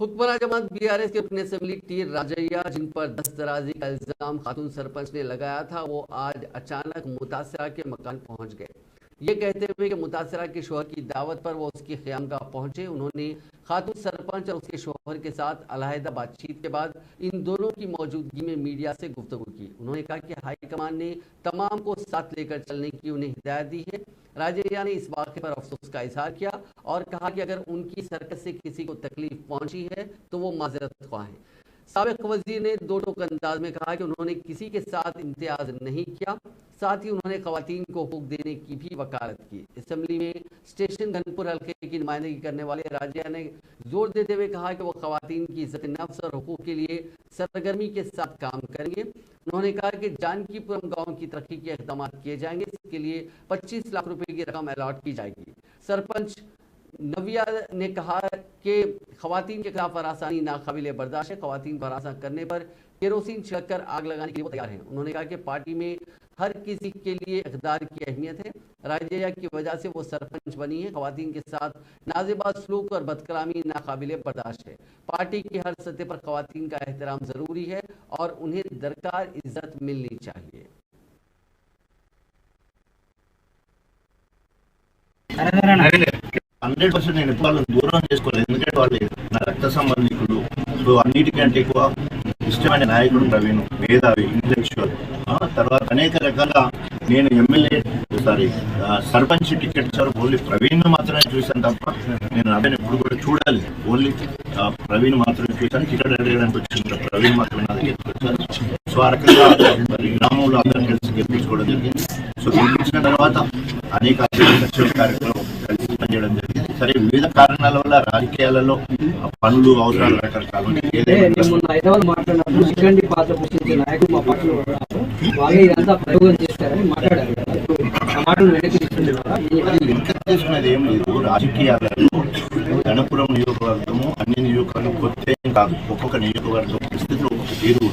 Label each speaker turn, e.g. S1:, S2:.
S1: हुक्मरान जमात बीआरएस के रुकन असेंबली टी राजैया, जिन पर दस्तराजी का इल्जाम खातून सरपंच ने लगाया था, वो आज अचानक मुतासरा के मकान पहुंच गए। ये कहते हुए कि मुतासरा के शोहर की दावत पर वो उसकी ख़यामगाह पहुंचे। उन्होंने खातून सरपंच और उसके शोहर के साथ अलहदा बातचीत के बाद इन दोनों की मौजूदगी में मीडिया से गुफ्तगू की। उन्होंने कहा कि हाईकमान ने तमाम को साथ लेकर चलने की उन्हें हिदायत दी है। राजैया ने इस वाक़े पर अफसोस का इजहार किया और कहा कि अगर उनकी सरकत से किसी को तकलीफ पहुंची है तो वो माजरत ख्वाह हैं। साबिक वजीर ने दो टोक अंदाज में कहा कि उन्होंने किसी के साथ इम्तियाज नहीं किया, साथ ही उन्होंने खवातीन को हुकूक देने की भी वकालत की। असेंबली में स्टेशन घनपुर हल्के की नुमाइंदगी करने वाले राजिया ने जोर देते हुए कहा कि वो खवातीन की इज्जत नफ्स और हुकूक के लिए सरगर्मी के साथ काम करेंगे। उन्होंने कहा कि जानकीपुरम गांव की तरक्की के इक़दाम किए जाएंगे। इसके लिए 25 लाख रुपए की रकम अलॉट की जाएगी। सरपंच नविया ने कहा कि खवातीन के खिलाफ हरासानी नाकाबिले बर्दाश्त है। खवातीन को हरासा करने पर केरोसिन छिड़ककर आग लगाने के लिए वो तैयार हैं। उन्होंने कहा कि पार्टी में हर किसी के लिए इक़्तिदार की अहमियत है। राजैया की वजह से वो सरपंच बनी है। खवातीन के साथ नाज़ेबा सलूक और बदकलामी नाकाबिले बर्दाश्त है। पार्टी की हर सतह पर खवातीन का एहतराम ज़रूरी है और उन्हें दरकार इज्जत मिलनी चाहिए।
S2: 100% నేను వాళ్ళని దూరం చేసుకోలేదు. ఎందుకంటే వాళ్ళు నా రక్త సంబంధికులు. సో అన్నిటికంటే ఎక్కువ ఇష్టమైన నాయకుడు ప్రవీణ్, మేధావి, ఇంటలెక్చువల్. తర్వాత అనేక రకాల నేను ఎమ్మెల్యే సర్పంచ్ టికెట్ ఇచ్చారు. ఓన్లీ ప్రవీణ్ మాత్రమే చూశాను తప్ప నేను అబ్బాయిని ఎప్పుడు కూడా చూడాలి. ఓన్లీ ప్రవీణ్ మాత్రమే చూశాను. టికెట్ అడగడానికి వచ్చిన ప్రవీణ్ మాత్రమే నా దగ్గరికి వచ్చారు. సో ఆ రకంగా గ్రామంలో అందరూ కలిసి గెలిపించుకోవడం జరిగింది. సో గెలిపించిన తర్వాత అనేక కార్యక్రమాలు కలిసి పనిచేయడం జరిగింది. సరే, వివిధ కారణాల వల్ల రాజకీయాలలో పనులు అవసరాలు రకరకాలు తీసుకునేది ఏం లేదు. రాజకీయాలలో గణపురం నియోజకవర్గము అన్ని నియోజకవర్గం కొత్త ఏం కాదు. ఒక్కొక్క నియోజకవర్గం పరిస్థితులు ఒక్కొక్క తీరు